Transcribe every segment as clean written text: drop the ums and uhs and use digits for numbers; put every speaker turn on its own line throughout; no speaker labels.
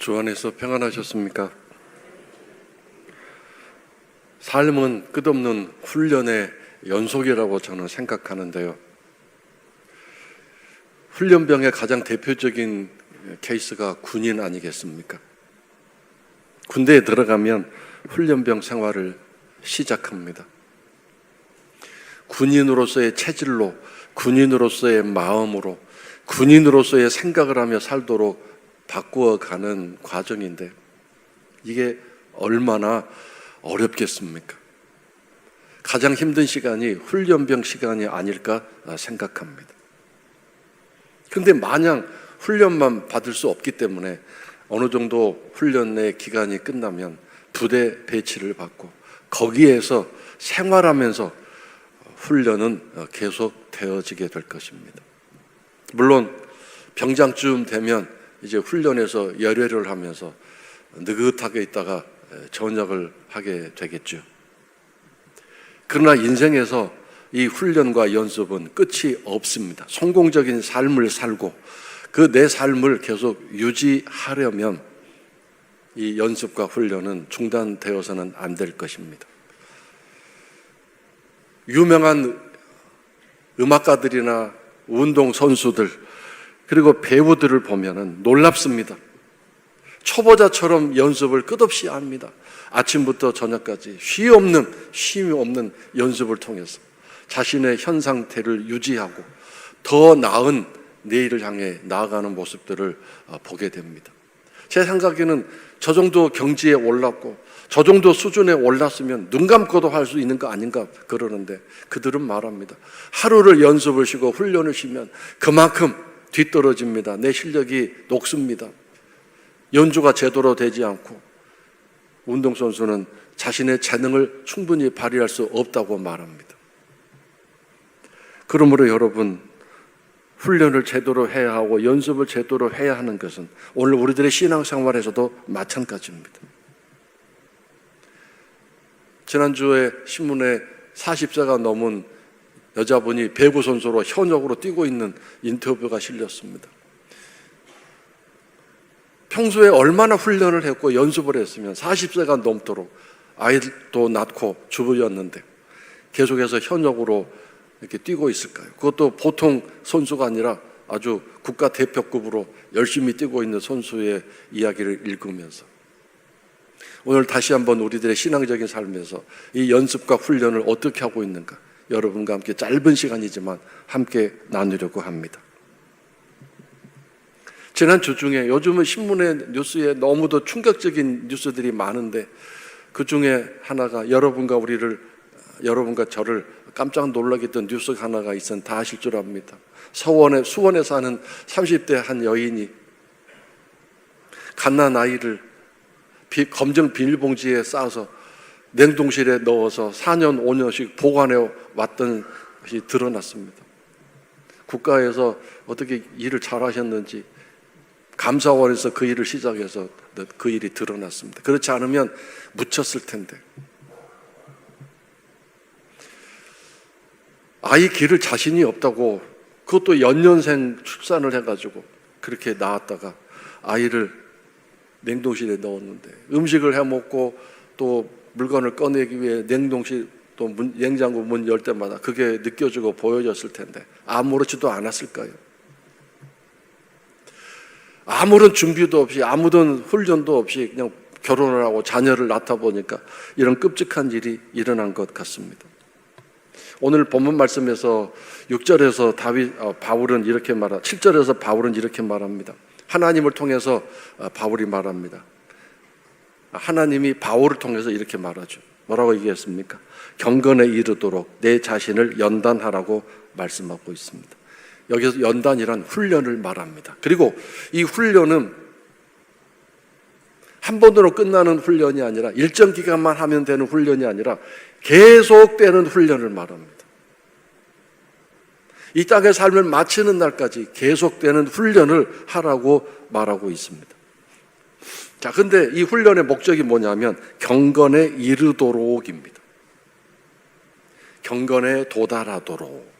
주 안에서 평안하셨습니까? 삶은 끝없는 훈련의 연속이라고 저는 생각하는데요. 훈련병의 가장 대표적인 케이스가 군인 아니겠습니까? 군대에 들어가면 훈련병 생활을 시작합니다. 군인으로서의 체질로, 군인으로서의 마음으로, 군인으로서의 생각을 하며 살도록 바꾸어가는 과정인데 이게 얼마나 어렵겠습니까? 가장 힘든 시간이 훈련병 시간이 아닐까 생각합니다. 그런데 마냥 훈련만 받을 수 없기 때문에 어느 정도 훈련의 기간이 끝나면 부대 배치를 받고 거기에서 생활하면서 훈련은 계속 되어지게 될 것입니다. 물론 병장쯤 되면 이제 훈련에서 열애를 하면서 느긋하게 있다가 전역을 하게 되겠죠. 그러나 인생에서 이 훈련과 연습은 끝이 없습니다. 성공적인 삶을 살고 그 내 삶을 계속 유지하려면 이 연습과 훈련은 중단되어서는 안 될 것입니다. 유명한 음악가들이나 운동선수들 그리고 배우들을 보면은 놀랍습니다. 초보자처럼 연습을 끝없이 합니다. 아침부터 저녁까지 쉼 없는 연습을 통해서 자신의 현 상태를 유지하고 더 나은 내일을 향해 나아가는 모습들을 보게 됩니다. 제 생각에는 저 정도 경지에 올랐고 저 정도 수준에 올랐으면 눈 감고도 할 수 있는 거 아닌가 그러는데 그들은 말합니다. 하루를 연습을 쉬고 훈련을 쉬면 그만큼 뒤떨어집니다. 내 실력이 녹습니다. 연주가 제대로 되지 않고 운동선수는 자신의 재능을 충분히 발휘할 수 없다고 말합니다. 그러므로 여러분, 훈련을 제대로 해야 하고 연습을 제대로 해야 하는 것은 오늘 우리들의 신앙생활에서도 마찬가지입니다. 지난주에 신문에 40세가 넘은 여자분이 배구 선수로 현역으로 뛰고 있는 인터뷰가 실렸습니다. 평소에 얼마나 훈련을 했고 연습을 했으면 40세가 넘도록 아이도 낳고 주부였는데 계속해서 현역으로 이렇게 뛰고 있을까요? 그것도 보통 선수가 아니라 아주 국가대표급으로 열심히 뛰고 있는 선수의 이야기를 읽으면서 오늘 다시 한번 우리들의 신앙적인 삶에서 이 연습과 훈련을 어떻게 하고 있는가 여러분과 함께 짧은 시간이지만 함께 나누려고 합니다. 지난 주 중에 요즘은 신문에 뉴스에 너무도 충격적인 뉴스들이 많은데 그 중에 하나가 여러분과 저를 깜짝 놀라게 했던 뉴스 하나가 있으면 다 아실 줄 압니다. 수원에 사는 30대 한 여인이 갓난 아이를 검정 비닐봉지에 싸서 냉동실에 넣어서 4년, 5년씩 보관해 왔던 것이 드러났습니다. 국가에서 어떻게 일을 잘하셨는지 감사원에서 그 일을 시작해서 그 일이 드러났습니다. 그렇지 않으면 묻혔을 텐데 아이 기를 자신이 없다고 그것도 연년생 출산을 해가지고 그렇게 낳았다가 아이를 냉동실에 넣었는데 음식을 해먹고 또 물건을 꺼내기 위해 냉동실 또 냉장고 문 열 때마다 그게 느껴지고 보여졌을 텐데 아무렇지도 않았을까요? 아무런 준비도 없이 아무런 훈련도 없이 그냥 결혼을 하고 자녀를 낳다 보니까 이런 끔찍한 일이 일어난 것 같습니다. 오늘 본문 말씀에서 6절에서 바울은 이렇게 7절에서 바울은 이렇게 말합니다. 하나님을 통해서 바울이 말합니다. 하나님이 바울을 통해서 이렇게 말하죠. 뭐라고 얘기했습니까? 경건에 이르도록 내 자신을 연단하라고 말씀하고 있습니다. 여기서 연단이란 훈련을 말합니다. 그리고 이 훈련은 한 번으로 끝나는 훈련이 아니라 일정 기간만 하면 되는 훈련이 아니라 계속되는 훈련을 말합니다. 이 땅의 삶을 마치는 날까지 계속되는 훈련을 하라고 말하고 있습니다. 자, 근데 이 훈련의 목적이 뭐냐면 경건에 이르도록입니다. 경건에 도달하도록.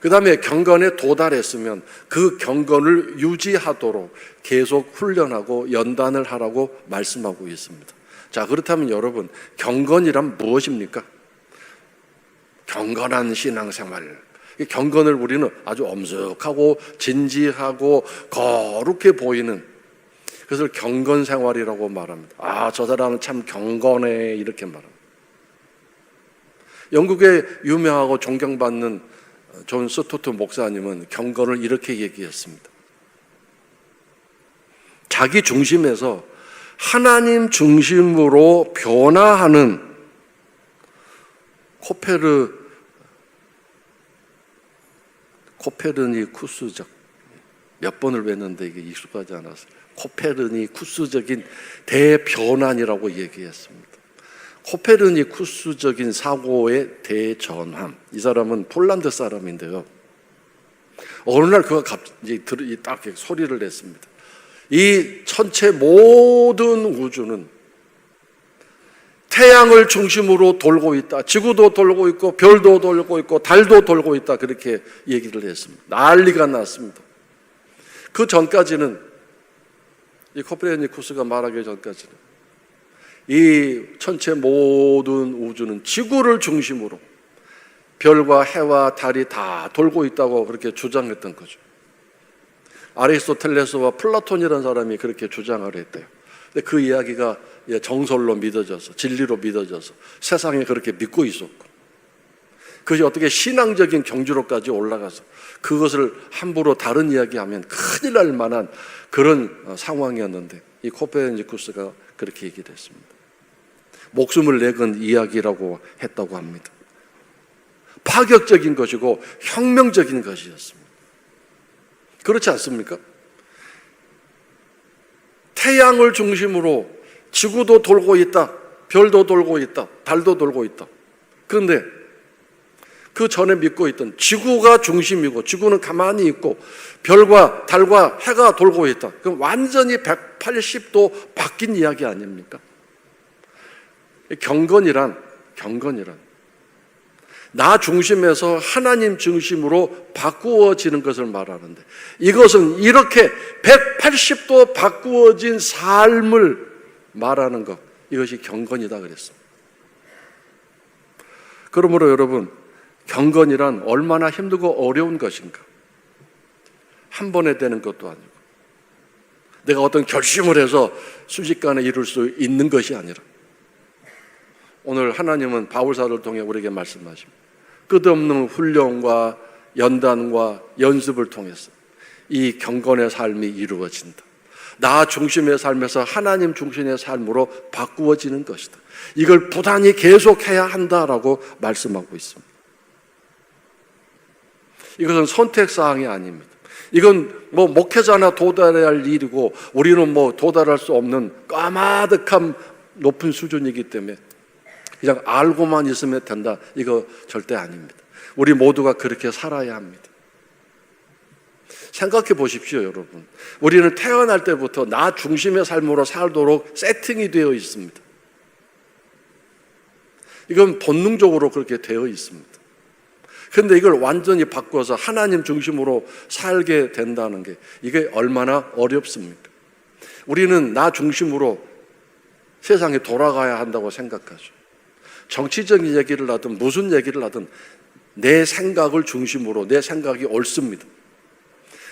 그 다음에 경건에 도달했으면 그 경건을 유지하도록 계속 훈련하고 연단을 하라고 말씀하고 있습니다. 자, 그렇다면 여러분, 경건이란 무엇입니까? 경건한 신앙생활. 경건을 우리는 아주 엄숙하고 진지하고 거룩해 보이는 그것을 경건생활이라고 말합니다. 아, 저 사람은 참 경건해, 이렇게 말합니다. 영국의 유명하고 존경받는 존 스토트 목사님은 경건을 이렇게 얘기했습니다. 자기 중심에서 하나님 중심으로 변화하는 코페르니쿠스적, 몇 번을 뵀는데 이게 익숙하지 않았어요. 코페르니쿠스적인 대변환이라고 얘기했습니다. 코페르니쿠스적인 사고의 대전환. 이 사람은 폴란드 사람인데요. 어느 날 그가 갑자기 딱 소리를 냈습니다. 이 전체 모든 우주는 태양을 중심으로 돌고 있다. 지구도 돌고 있고 별도 돌고 있고 달도 돌고 있다. 그렇게 얘기를 했습니다. 난리가 났습니다. 그 전까지는, 이 코페르니쿠스가 말하기 전까지는 이 전체 모든 우주는 지구를 중심으로 별과 해와 달이 다 돌고 있다고 그렇게 주장했던 거죠. 아리스토텔레스와 플라톤이라는 사람이 그렇게 주장을 했대요. 근데 그 이야기가 정설로 믿어져서, 진리로 믿어져서 세상에 그렇게 믿고 있었고, 그것이 어떻게 신앙적인 경지로까지 올라가서 그것을 함부로 다른 이야기하면 큰일 날 만한 그런 상황이었는데, 이 코페르니쿠스가 그렇게 얘기를 했습니다. 목숨을 내건 이야기라고 했다고 합니다. 파격적인 것이고 혁명적인 것이었습니다. 그렇지 않습니까? 태양을 중심으로 지구도 돌고 있다, 별도 돌고 있다, 달도 돌고 있다. 그런데 그 전에 믿고 있던 지구가 중심이고 지구는 가만히 있고 별과 달과 해가 돌고 있다. 그럼 완전히 180도 바뀐 이야기 아닙니까? 경건이란 나 중심에서 하나님 중심으로 바꾸어지는 것을 말하는데, 이것은 이렇게 180도 바꾸어진 삶을 말하는 것, 이것이 경건이다 그랬습니다. 그러므로 여러분, 경건이란 얼마나 힘들고 어려운 것인가. 한 번에 되는 것도 아니고, 내가 어떤 결심을 해서 순식간에 이룰 수 있는 것이 아니라, 오늘 하나님은 바울사를 통해 우리에게 말씀하십니다. 끝없는 훈련과 연단과 연습을 통해서 이 경건의 삶이 이루어진다. 나 중심의 삶에서 하나님 중심의 삶으로 바꾸어지는 것이다. 이걸 부단히 계속해야 한다라고 말씀하고 있습니다. 이것은 선택사항이 아닙니다. 이건 목회자나 도달해야 할 일이고, 우리는 도달할 수 없는 까마득한 높은 수준이기 때문에 그냥 알고만 있으면 된다, 이거 절대 아닙니다. 우리 모두가 그렇게 살아야 합니다. 생각해 보십시오, 여러분. 우리는 태어날 때부터 나 중심의 삶으로 살도록 세팅이 되어 있습니다. 이건 본능적으로 그렇게 되어 있습니다. 그런데 이걸 완전히 바꿔서 하나님 중심으로 살게 된다는 게, 이게 얼마나 어렵습니까? 우리는 나 중심으로 세상에 돌아가야 한다고 생각하죠. 정치적인 얘기를 하든 무슨 얘기를 하든 내 생각을 중심으로, 내 생각이 옳습니다.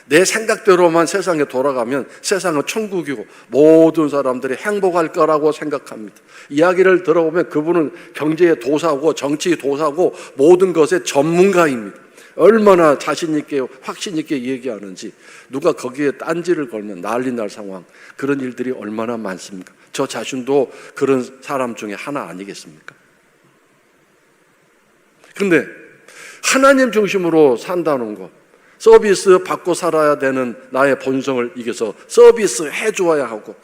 내 생각대로만 세상에 돌아가면 세상은 천국이고 모든 사람들이 행복할 거라고 생각합니다. 이야기를 들어보면 그분은 경제의 도사고 정치의 도사고 모든 것의 전문가입니다. 얼마나 자신 있게 확신 있게 얘기하는지, 누가 거기에 딴지를 걸면 난리 날 상황, 그런 일들이 얼마나 많습니까? 저 자신도 그런 사람 중에 하나 아니겠습니까? 근데 하나님 중심으로 산다는 것, 서비스 받고 살아야 되는 나의 본성을 이겨서 서비스 해주어야 하고,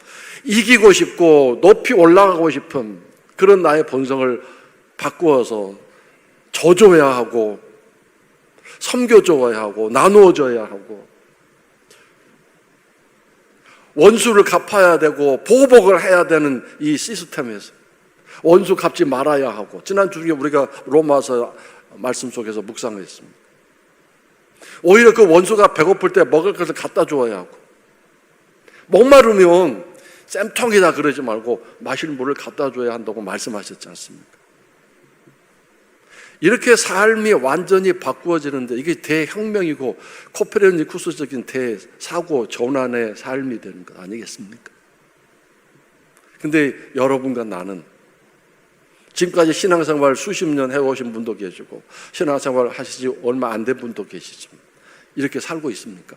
이기고 싶고 높이 올라가고 싶은 그런 나의 본성을 바꾸어서 줘줘야 하고, 섬겨줘야 하고, 나누어줘야 하고, 원수를 갚아야 되고 보복을 해야 되는 이 시스템에서 원수 갚지 말아야 하고, 지난주에 우리가 로마서 말씀 속에서 묵상했습니다. 오히려 그 원수가 배고플 때 먹을 것을 갖다 주어야 하고, 목마르면 쌤통이다 그러지 말고 마실 물을 갖다 줘야 한다고 말씀하셨지 않습니까? 이렇게 삶이 완전히 바꾸어지는데 이게 대혁명이고 코페르니쿠스적인 대사고 전환의 삶이 되는 것 아니겠습니까? 근데 여러분과 나는 지금까지 신앙생활 수십 년 해오신 분도 계시고 신앙생활 하시지 얼마 안 된 분도 계시지만 이렇게 살고 있습니까?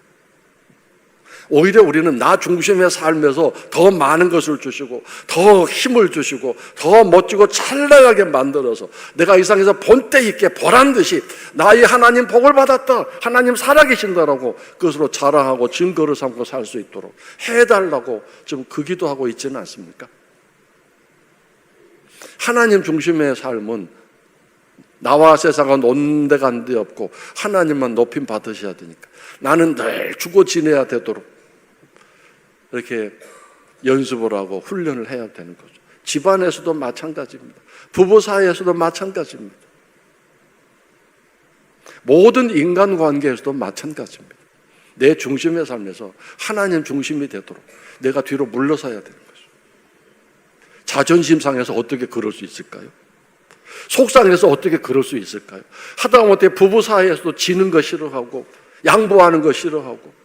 오히려 우리는 나 중심의 삶에서 더 많은 것을 주시고 더 힘을 주시고 더 멋지고 찬란하게 만들어서 내가 이 세상에서 본때 있게 보란듯이 나의 하나님 복을 받았다, 하나님 살아계신다라고 그것으로 자랑하고 증거를 삼고 살 수 있도록 해달라고 지금 그 기도하고 있지는 않습니까? 하나님 중심의 삶은 나와 세상은 온데간데 없고 하나님만 높임 받으셔야 되니까 나는 늘 주고 지내야 되도록 이렇게 연습을 하고 훈련을 해야 되는 거죠. 집안에서도 마찬가지입니다. 부부 사이에서도 마찬가지입니다. 모든 인간관계에서도 마찬가지입니다. 내 중심의 삶에서 하나님 중심이 되도록 내가 뒤로 물러서야 되는 거죠. 자존심 상해서 어떻게 그럴 수 있을까요? 속상해서 어떻게 그럴 수 있을까요? 하다못해 부부 사이에서도 지는 거 싫어하고 양보하는 거 싫어하고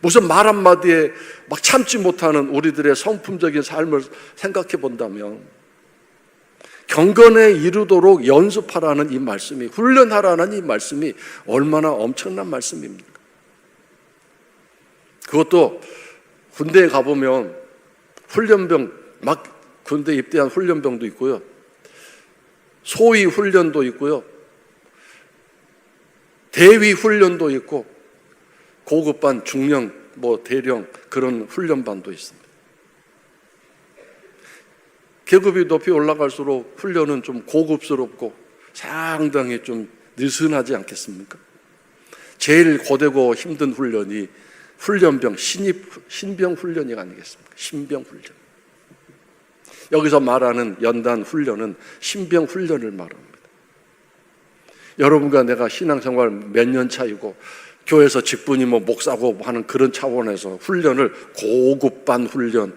무슨 말 한마디에 막 참지 못하는 우리들의 성품적인 삶을 생각해 본다면 경건에 이르도록 연습하라는 이 말씀이, 훈련하라는 이 말씀이 얼마나 엄청난 말씀입니까? 그것도 군대에 가보면 훈련병, 막 군대 입대한 훈련병도 있고요, 소위 훈련도 있고요, 대위 훈련도 있고 고급반, 중령, 대령 그런 훈련반도 있습니다. 계급이 높이 올라갈수록 훈련은 좀 고급스럽고 상당히 좀 느슨하지 않겠습니까? 제일 고되고 힘든 훈련이 훈련병, 신병 훈련이 아니겠습니까? 신병 훈련. 여기서 말하는 연단 훈련은 신병 훈련을 말합니다. 여러분과 내가 신앙생활 몇 년 차이고 교회에서 직분이 목사고 하는 그런 차원에서 훈련을 고급반 훈련,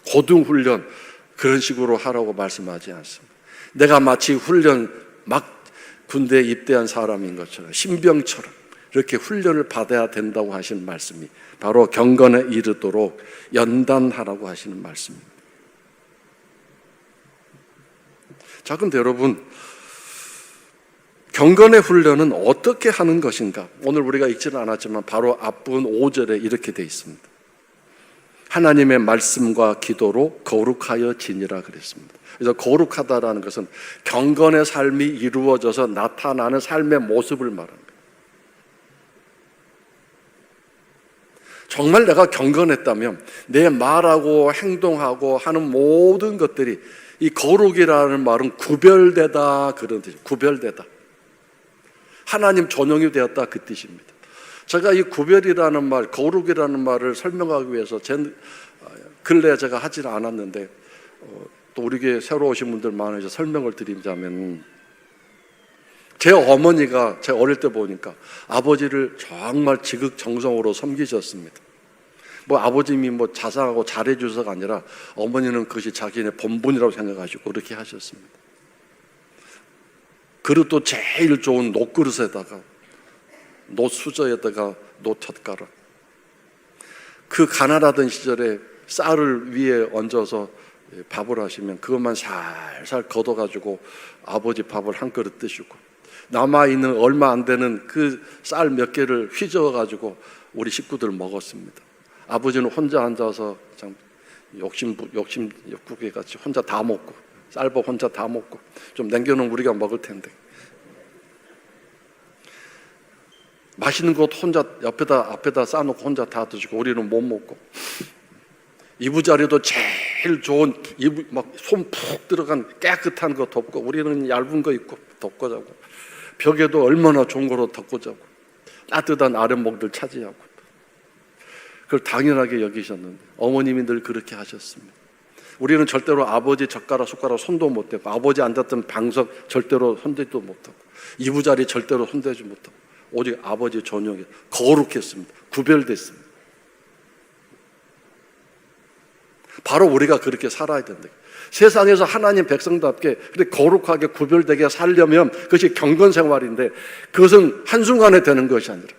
고등훈련 그런 식으로 하라고 말씀하지 않습니다. 내가 마치 훈련 막 군대에 입대한 사람인 것처럼 신병처럼 이렇게 훈련을 받아야 된다고 하시는 말씀이 바로 경건에 이르도록 연단하라고 하시는 말씀입니다. 자, 근데 여러분, 경건의 훈련은 어떻게 하는 것인가? 오늘 우리가 읽지는 않았지만 바로 앞부분 5절에 이렇게 되어 있습니다. 하나님의 말씀과 기도로 거룩하여 지니라 그랬습니다. 그래서 거룩하다라는 것은 경건의 삶이 이루어져서 나타나는 삶의 모습을 말합니다. 정말 내가 경건했다면 내 말하고 행동하고 하는 모든 것들이 이 거룩이라는 말은 구별되다 그런 뜻이에요. 구별되다. 하나님 전용이 되었다 그 뜻입니다. 제가 이 구별이라는 말, 거룩이라는 말을 설명하기 위해서 근래에 제가 하지는 않았는데 또 우리 교회 새로 오신 분들 많으셔서 설명을 드리자면 제 어머니가 제가 어릴 때 보니까 아버지를 정말 지극정성으로 섬기셨습니다. 아버님이 자상하고 잘해주셔서가 아니라 어머니는 그것이 자기네 본분이라고 생각하시고 그렇게 하셨습니다. 그릇도 제일 좋은 녹그릇에다가 노수저에다가 노젓가락, 그 가난하던 시절에 쌀을 위에 얹어서 밥을 하시면 그것만 살살 걷어가지고 아버지 밥을 한 그릇 드시고 남아있는 얼마 안 되는 그 쌀 몇 개를 휘저어가지고 우리 식구들 먹었습니다. 아버지는 혼자 앉아서 참 욕구게 같이 혼자 다 먹고 쌀밥 혼자 다 먹고 좀 남겨놓으면 우리가 먹을 텐데 맛있는 것 혼자 앞에다 싸놓고 혼자 다 드시고 우리는 못 먹고 이부자리도 제일 좋은 손 푹 들어간 깨끗한 거 덮고 우리는 얇은 거 입고 덮고 자고 벽에도 얼마나 좋은 거로 덮고 자고 따뜻한 아랫목들 차지하고 그걸 당연하게 여기셨는데 어머님이 늘 그렇게 하셨습니다. 우리는 절대로 아버지 젓가락 숟가락 손도 못 대고, 아버지 앉았던 방석 절대로 손대지도 못하고, 이부자리 절대로 손대지 못하고, 오직 아버지 전용에 거룩했습니다. 구별됐습니다. 바로 우리가 그렇게 살아야 된다. 세상에서 하나님 백성답게 그렇게 거룩하게 구별되게 살려면 그것이 경건생활인데, 그것은 한순간에 되는 것이 아니라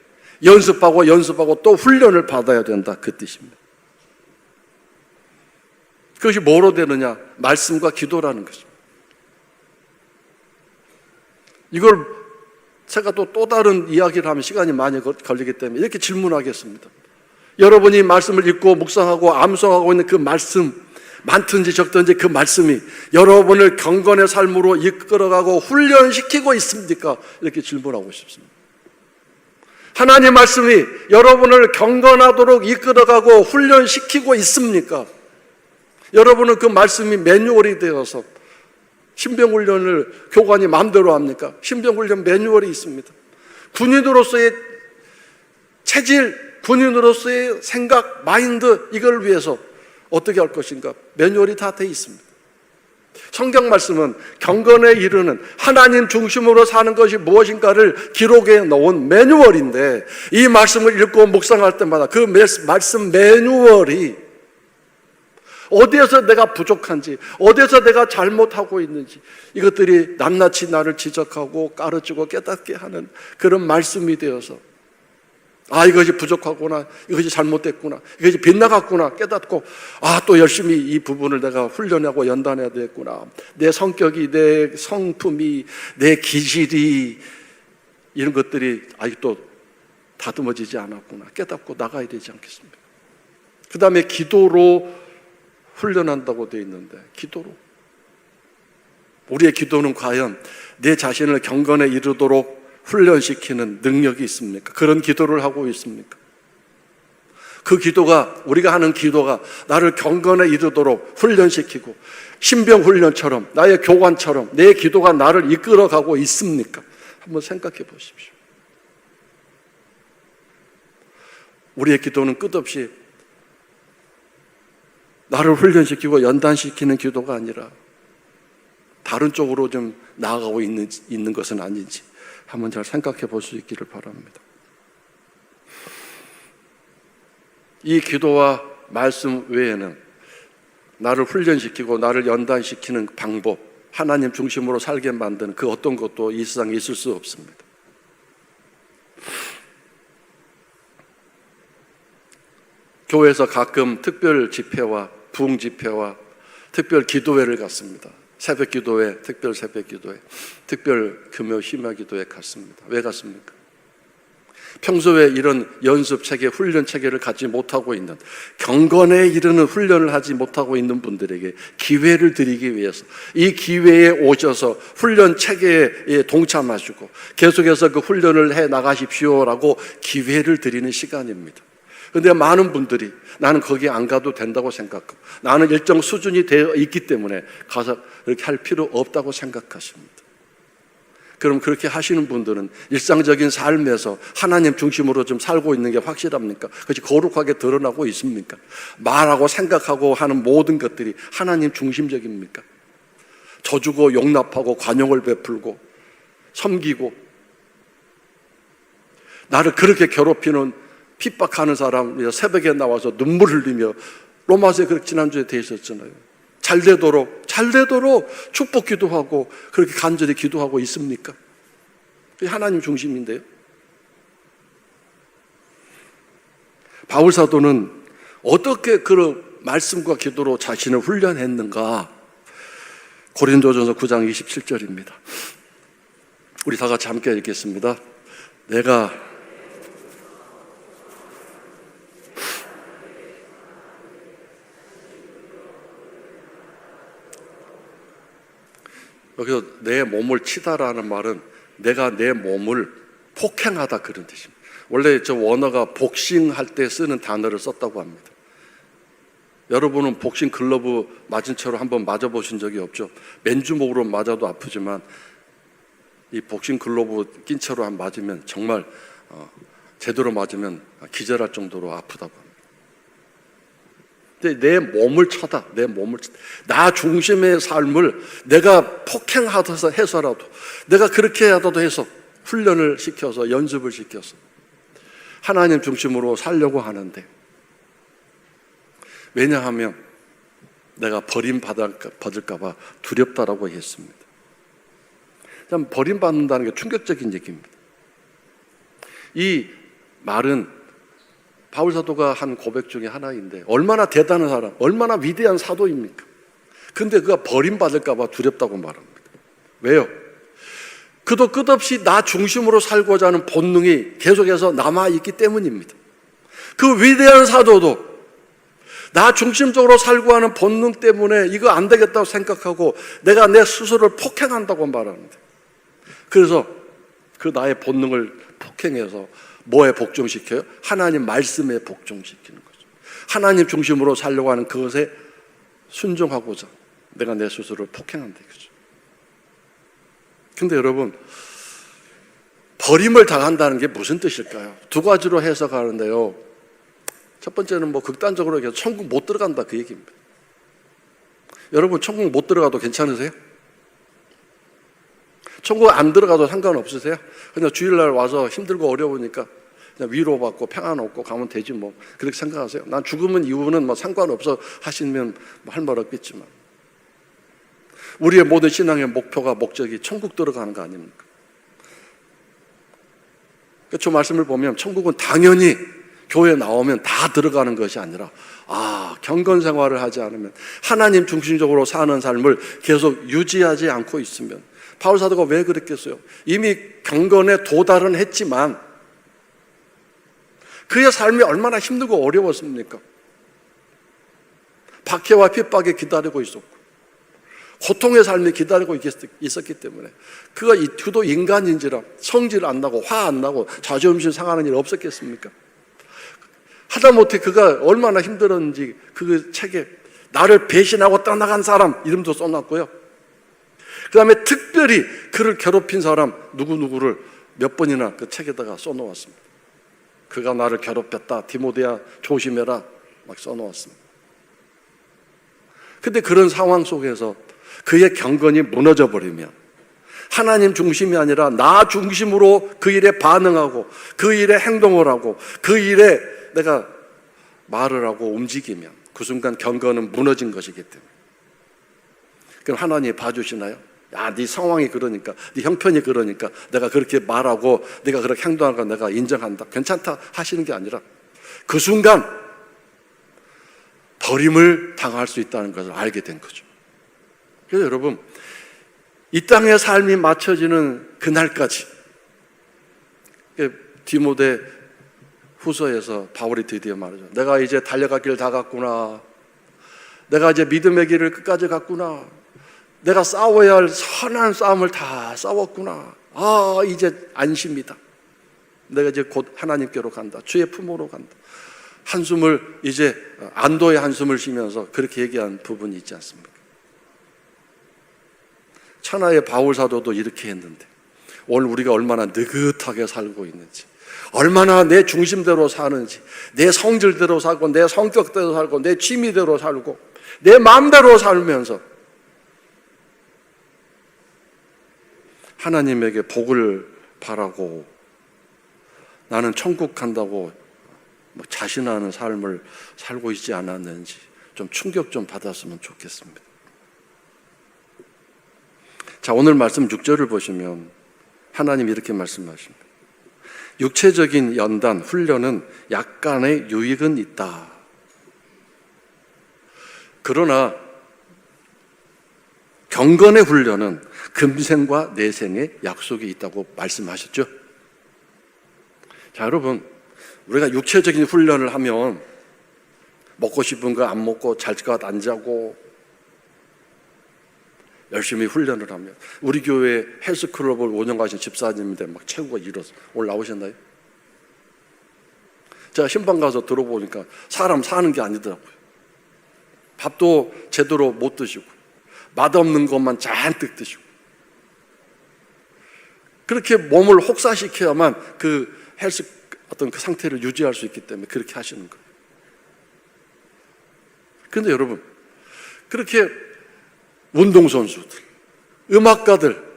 연습하고 또 훈련을 받아야 된다, 그 뜻입니다. 그것이 뭐로 되느냐? 말씀과 기도라는 것입니다. 이걸 제가 또 다른 이야기를 하면 시간이 많이 걸리기 때문에 이렇게 질문하겠습니다. 여러분이 말씀을 읽고 묵상하고 암송하고 있는 그 말씀, 많든지 적든지 그 말씀이 여러분을 경건의 삶으로 이끌어가고 훈련시키고 있습니까? 이렇게 질문하고 싶습니다. 하나님 말씀이 여러분을 경건하도록 이끌어가고 훈련시키고 있습니까? 여러분은 그 말씀이 매뉴얼이 되어서 신병훈련을 교관이 마음대로 합니까? 신병훈련 매뉴얼이 있습니다. 군인으로서의 체질, 군인으로서의 생각, 마인드, 이걸 위해서 어떻게 할 것인가? 매뉴얼이 다 돼 있습니다. 성경 말씀은 경건에 이르는 하나님 중심으로 사는 것이 무엇인가를 기록해 놓은 매뉴얼인데, 이 말씀을 읽고 묵상할 때마다 그 말씀 매뉴얼이 어디에서 내가 부족한지, 어디에서 내가 잘못하고 있는지, 이것들이 낱낱이 나를 지적하고 가르치고 깨닫게 하는 그런 말씀이 되어서, 아, 이것이 부족하구나, 이것이 잘못됐구나, 이것이 빗나갔구나 깨닫고, 아, 또 열심히 이 부분을 내가 훈련하고 연단해야 되겠구나, 내 성격이, 내 성품이, 내 기질이, 이런 것들이 아직도 다듬어지지 않았구나 깨닫고 나가야 되지 않겠습니까? 그 다음에 기도로 훈련한다고 되어 있는데, 기도로, 우리의 기도는 과연 내 자신을 경건에 이르도록 훈련시키는 능력이 있습니까? 그런 기도를 하고 있습니까? 그 기도가, 우리가 하는 기도가 나를 경건에 이르도록 훈련시키고 신병훈련처럼, 나의 교관처럼 내 기도가 나를 이끌어가고 있습니까? 한번 생각해 보십시오. 우리의 기도는 끝없이 나를 훈련시키고 연단시키는 기도가 아니라 다른 쪽으로 좀 나아가고 있는 것은 아닌지 한번 잘 생각해 볼 수 있기를 바랍니다. 이 기도와 말씀 외에는 나를 훈련시키고 나를 연단시키는 방법, 하나님 중심으로 살게 만드는 그 어떤 것도 이 세상에 있을 수 없습니다. 교회에서 가끔 특별 집회와 부흥 집회와 특별 기도회를 갔습니다. 새벽 기도회, 특별 새벽 기도회, 특별 금요 심야 기도회 갔습니다. 왜 갔습니까? 평소에 이런 연습 체계, 훈련 체계를 갖지 못하고 있는, 경건에 이르는 훈련을 하지 못하고 있는 분들에게 기회를 드리기 위해서 이 기회에 오셔서 훈련 체계에 동참하시고 계속해서 그 훈련을 해 나가십시오라고 기회를 드리는 시간입니다. 그런데 많은 분들이 나는 거기 안 가도 된다고 생각하고, 나는 일정 수준이 되어 있기 때문에 가서 그렇게 할 필요 없다고 생각하십니다. 그럼 그렇게 하시는 분들은 일상적인 삶에서 하나님 중심으로 좀 살고 있는 게 확실합니까? 그것이 거룩하게 드러나고 있습니까? 말하고 생각하고 하는 모든 것들이 하나님 중심적입니까? 져주고 용납하고 관용을 베풀고 섬기고, 나를 그렇게 괴롭히는 핍박하는 사람 새벽에 나와서 눈물 흘리며, 로마서에 그렇게 지난주에 돼 있었잖아요. 잘 되도록 축복 기도하고 그렇게 간절히 기도하고 있습니까? 그게 하나님 중심인데요. 바울 사도는 어떻게 그 말씀과 기도로 자신을 훈련했는가? 고린도전서 9장 27절입니다. 우리 다 같이 함께 읽겠습니다. 내가 여기서 내 몸을 치다라는 말은 내가 내 몸을 폭행하다, 그런 뜻입니다. 원래 저 원어가 복싱할 때 쓰는 단어를 썼다고 합니다. 여러분은 복싱 글러브 맞은 채로 한번 맞아보신 적이 없죠? 맨주먹으로 맞아도 아프지만 이 복싱 글러브 낀 채로 한 맞으면 정말 제대로 맞으면 기절할 정도로 아프다고 합니다. 내 몸을 쳐다. 나 중심의 삶을 내가 폭행하셔서 해서라도, 내가 그렇게 하더라도 해서 훈련을 시켜서, 연습을 시켜서 하나님 중심으로 살려고 하는데, 왜냐하면 내가 버림받을까 봐 두렵다라고 했습니다. 참 버림받는다는 게 충격적인 얘기입니다. 이 말은 바울 사도가 한 고백 중에 하나인데, 얼마나 대단한 사람, 얼마나 위대한 사도입니까? 근데 그가 버림받을까 봐 두렵다고 말합니다. 왜요? 그도 끝없이 나 중심으로 살고자 하는 본능이 계속해서 남아있기 때문입니다. 그 위대한 사도도 나 중심적으로 살고 하는 본능 때문에 이거 안 되겠다고 생각하고 내가 내 스스로를 폭행한다고 말하는데, 그래서 그 나의 본능을 폭행해서 뭐에 복종시켜요? 하나님 말씀에 복종시키는 거죠. 하나님 중심으로 살려고 하는 그것에 순종하고자 내가 내 스스로를 폭행한다 이거죠. 근데 여러분, 버림을 당한다는 게 무슨 뜻일까요? 두 가지로 해석하는데요. 첫 번째는 극단적으로 얘기해서 천국 못 들어간다 그 얘기입니다. 여러분, 천국 못 들어가도 괜찮으세요? 천국 안 들어가도 상관없으세요? 그냥 주일날 와서 힘들고 어려우니까 그냥 위로받고 평안 얻고 가면 되지 뭐, 그렇게 생각하세요? 난 죽으면 이후는 상관없어 하시면 할 말 없겠지만, 우리의 모든 신앙의 목표가, 목적이 천국 들어가는 거 아닙니까? 저 말씀을 보면 천국은 당연히 교회 나오면 다 들어가는 것이 아니라, 경건 생활을 하지 않으면, 하나님 중심적으로 사는 삶을 계속 유지하지 않고 있으면, 바울 사도가 왜 그랬겠어요? 이미 경건에 도달은 했지만 그의 삶이 얼마나 힘들고 어려웠습니까? 박해와 핍박에 기다리고 있었고 고통의 삶이 기다리고 있었기 때문에, 그도 인간인지라 성질 안 나고 화 안 나고 자존심 상하는 일 없었겠습니까? 하다못해 그가 얼마나 힘들었는지 그 책에 나를 배신하고 떠나간 사람 이름도 써놨고요. 그 다음에 특별히 그를 괴롭힌 사람 누구누구를 몇 번이나 그 책에다가 써놓았습니다. 그가 나를 괴롭혔다, 디모데야 조심해라, 막 써놓았습니다. 근데 그런 상황 속에서 그의 경건이 무너져 버리면, 하나님 중심이 아니라 나 중심으로 그 일에 반응하고 그 일에 행동을 하고 그 일에 내가 말을 하고 움직이면 그 순간 경건은 무너진 것이기 때문에, 그럼 하나님이 봐주시나요? 네 상황이 그러니까, 네 형편이 그러니까 내가 그렇게 말하고 네가 그렇게 행동하는 거 내가 인정한다, 괜찮다 하시는 게 아니라, 그 순간 버림을 당할 수 있다는 것을 알게 된 거죠. 그래서 여러분, 이 땅의 삶이 맞춰지는 그날까지, 디모데 후서에서 바울이 드디어 말하죠. 내가 이제 달려갈 길 다 갔구나. 내가 이제 믿음의 길을 끝까지 갔구나. 내가 싸워야 할 선한 싸움을 다 싸웠구나. 이제 안심이다. 내가 이제 곧 하나님께로 간다. 주의 품으로 간다. 한숨을, 이제 안도의 한숨을 쉬면서 그렇게 얘기한 부분이 있지 않습니까? 천하의 바울 사도도 이렇게 했는데, 오늘 우리가 얼마나 느긋하게 살고 있는지, 얼마나 내 중심대로 사는지, 내 성질대로 살고 내 성격대로 살고 내 취미대로 살고 내 마음대로 살면서 하나님에게 복을 바라고 나는 천국 간다고 자신하는 삶을 살고 있지 않았는지 좀 충격 좀 받았으면 좋겠습니다. 자, 오늘 말씀 6절을 보시면 하나님 이렇게 말씀하십니다. 육체적인 연단, 훈련은 약간의 유익은 있다. 그러나 경건의 훈련은 금생과 내생의 약속이 있다고 말씀하셨죠. 자, 여러분, 우리가 육체적인 훈련을 하면 먹고 싶은 거 안 먹고 잘 것 안 자고 열심히 훈련을 하면, 우리 교회 헬스클럽을 운영하신 집사님인데 막 체구가 일어서 오늘 나오셨나요? 제가 신방 가서 들어보니까 사람 사는 게 아니더라고요. 밥도 제대로 못 드시고 맛없는 것만 잔뜩 드시고, 그렇게 몸을 혹사시켜야만 그 헬스 어떤 그 상태를 유지할 수 있기 때문에 그렇게 하시는 거예요. 그런데 여러분, 그렇게 운동선수들, 음악가들,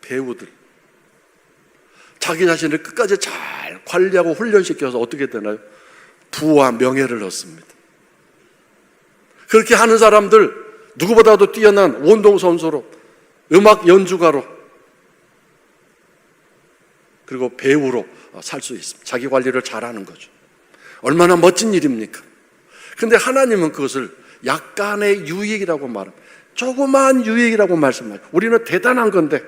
배우들, 자기 자신을 끝까지 잘 관리하고 훈련시켜서 어떻게 되나요? 부와 명예를 얻습니다. 그렇게 하는 사람들, 누구보다도 뛰어난 운동선수로, 음악 연주가로, 그리고 배우로 살 수 있습니다. 자기 관리를 잘하는 거죠. 얼마나 멋진 일입니까? 근데 하나님은 그것을 약간의 유익이라고 말합니다. 조그마한 유익이라고 말씀하죠. 우리는 대단한 건데,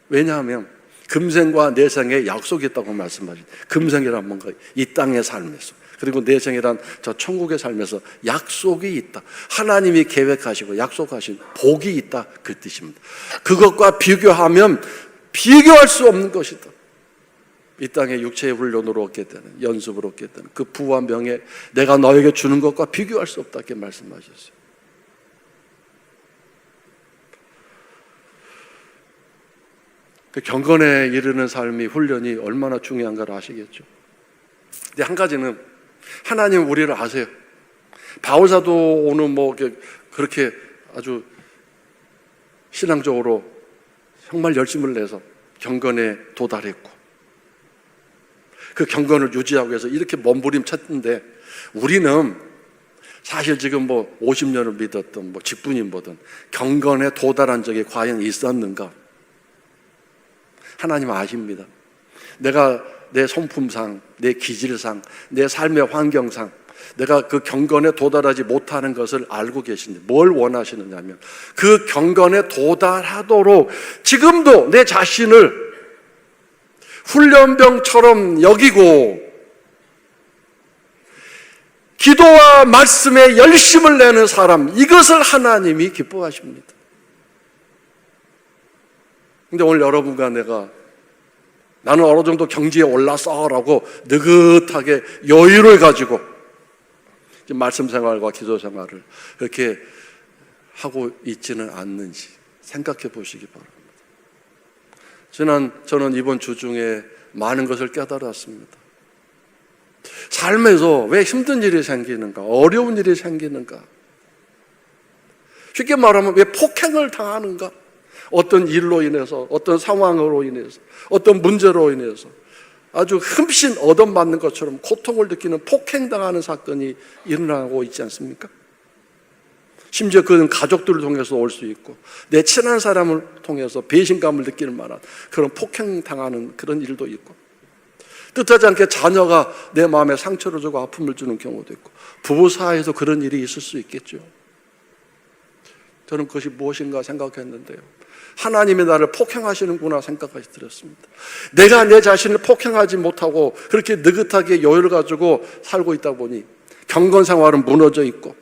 왜냐하면 금생과 내생에 약속이 있다고 말씀하죠. 금생이란 뭔가 이 땅의 삶에서, 그리고 내생이란 저 천국의 삶에서 약속이 있다. 하나님이 계획하시고 약속하신 복이 있다, 그 뜻입니다. 그것과 비교하면 비교할 수 없는 것이다. 이 땅의 육체의 훈련으로 얻게 되는, 연습으로 얻게 되는 그 부와 명예, 내가 너에게 주는 것과 비교할 수 없다, 이렇게 말씀하셨어요. 그 경건에 이르는 삶이, 훈련이 얼마나 중요한가를 아시겠죠. 근데 한 가지는, 하나님 우리를 아세요. 바울사도 오늘 그렇게 아주 신앙적으로 정말 열심을 내서 경건에 도달했고, 그 경건을 유지하기 위해서 이렇게 몸부림쳤는데, 우리는 사실 지금 50년을 믿었던 직분인 뭐든 경건에 도달한 적이 과연 있었는가? 하나님 아십니다. 내가 내 성품상, 내 기질상, 내 삶의 환경상 내가 그 경건에 도달하지 못하는 것을 알고 계신데, 뭘 원하시느냐면 그 경건에 도달하도록 지금도 내 자신을 훈련병처럼 여기고 기도와 말씀에 열심을 내는 사람, 이것을 하나님이 기뻐하십니다. 근데 오늘 여러분과 나는 어느 정도 경지에 올라서라고 느긋하게 여유를 가지고 말씀 생활과 기도 생활을 그렇게 하고 있지는 않는지 생각해 보시기 바랍니다. 저는 이번 주 중에 많은 것을 깨달았습니다. 삶에서 왜 힘든 일이 생기는가, 어려운 일이 생기는가, 쉽게 말하면 왜 폭행을 당하는가, 어떤 일로 인해서, 어떤 상황으로 인해서, 어떤 문제로 인해서 아주 흠씬 얻어맞는 것처럼 고통을 느끼는, 폭행당하는 사건이 일어나고 있지 않습니까? 심지어 그는 가족들을 통해서 올 수 있고, 내 친한 사람을 통해서 배신감을 느낄 만한 그런 폭행당하는 그런 일도 있고, 뜻하지 않게 자녀가 내 마음에 상처를 주고 아픔을 주는 경우도 있고, 부부 사이에서 그런 일이 있을 수 있겠죠. 저는 그것이 무엇인가 생각했는데요, 하나님이 나를 폭행하시는구나 생각까지 들었습니다. 내가 내 자신을 폭행하지 못하고 그렇게 느긋하게 여유를 가지고 살고 있다 보니 경건 생활은 무너져 있고,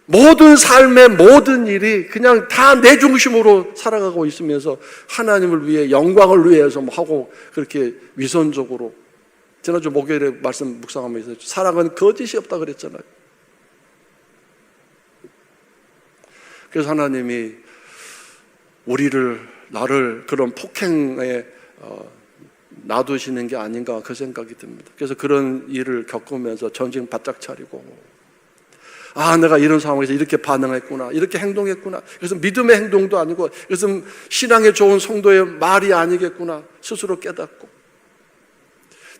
모든 삶의 모든 일이 그냥 다 내 중심으로 살아가고 있으면서 하나님을 위해, 영광을 위해서 하고, 그렇게 위선적으로. 지난주 목요일에 말씀 묵상하면서 사랑은 거짓이 없다 그랬잖아요. 그래서 하나님이 나를 그런 폭행에 놔두시는 게 아닌가, 그 생각이 듭니다. 그래서 그런 일을 겪으면서 정신 바짝 차리고, 내가 이런 상황에서 이렇게 반응했구나, 이렇게 행동했구나, 그래서 믿음의 행동도 아니고, 그래서 신앙에 좋은 성도의 말이 아니겠구나 스스로 깨닫고,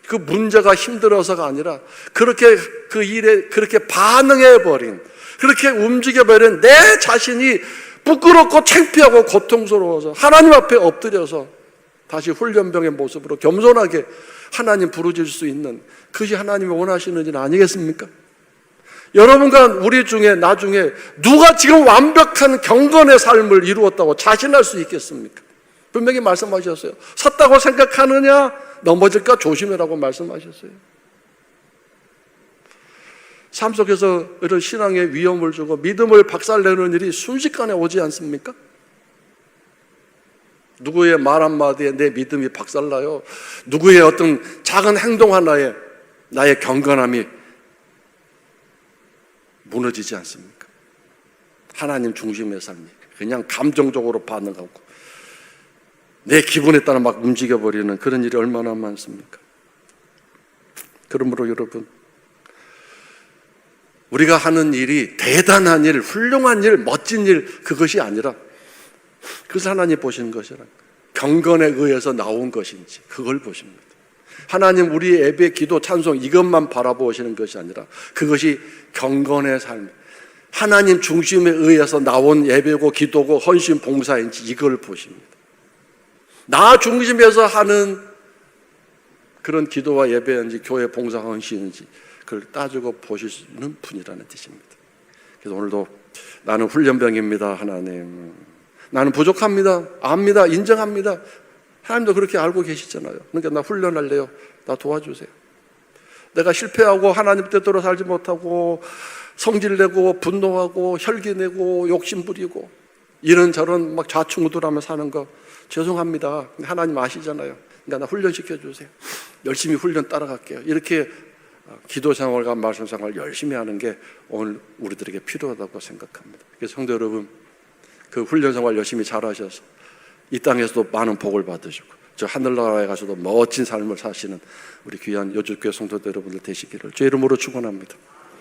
그 문제가 힘들어서가 아니라 그렇게 그 일에 그렇게 반응해버린, 그렇게 움직여버린 내 자신이 부끄럽고 창피하고 고통스러워서 하나님 앞에 엎드려서 다시 훈련병의 모습으로 겸손하게 하나님 부르실 수 있는, 그것이 하나님이 원하시는 일 아니겠습니까? 여러분과 우리 중에, 나 중에 누가 지금 완벽한 경건의 삶을 이루었다고 자신할 수 있겠습니까? 분명히 말씀하셨어요. 섰다고 생각하느냐, 넘어질까 조심해라고 말씀하셨어요. 삶 속에서 이런 신앙에 위험을 주고 믿음을 박살내는 일이 순식간에 오지 않습니까? 누구의 말 한마디에 내 믿음이 박살나요. 누구의 어떤 작은 행동 하나에 나의 경건함이 무너지지 않습니까? 하나님 중심의 삶이 그냥 감정적으로 반응하고 내 기분에 따라 막 움직여버리는 그런 일이 얼마나 많습니까? 그러므로 여러분, 우리가 하는 일이 대단한 일, 훌륭한 일, 멋진 일, 그것이 아니라 그것을 하나님 보시는 것이라 경건에 의해서 나온 것인지 그걸 보십니다. 하나님 우리의 예배, 기도, 찬송 이것만 바라보시는 것이 아니라 그것이 경건의 삶, 하나님 중심에 의해서 나온 예배고 기도고 헌신 봉사인지 이걸 보십니다. 나 중심에서 하는 그런 기도와 예배인지 교회 봉사 헌신인지 그걸 따지고 보시는 분이라는 뜻입니다. 그래서 오늘도 나는 훈련병입니다. 하나님, 나는 부족합니다. 압니다. 인정합니다. 하나님도 그렇게 알고 계시잖아요. 그러니까 나 훈련할래요. 나 도와주세요. 내가 실패하고 하나님 뜻대로 살지 못하고 성질내고 분노하고 혈기내고 욕심부리고 이런저런 막 좌충우돌하며 사는 거 죄송합니다. 하나님 아시잖아요. 그러니까 나 훈련시켜주세요. 열심히 훈련 따라갈게요. 이렇게 기도 생활과 말씀 생활 열심히 하는 게 오늘 우리들에게 필요하다고 생각합니다. 그래서 성도 여러분, 그 훈련 생활 열심히 잘하셔서 이 땅에서도 많은 복을 받으시고 저 하늘나라에 가서도 멋진 삶을 사시는 우리 귀한 여주교회 성도들 여러분들 되시기를 주의 이름으로 축원합니다.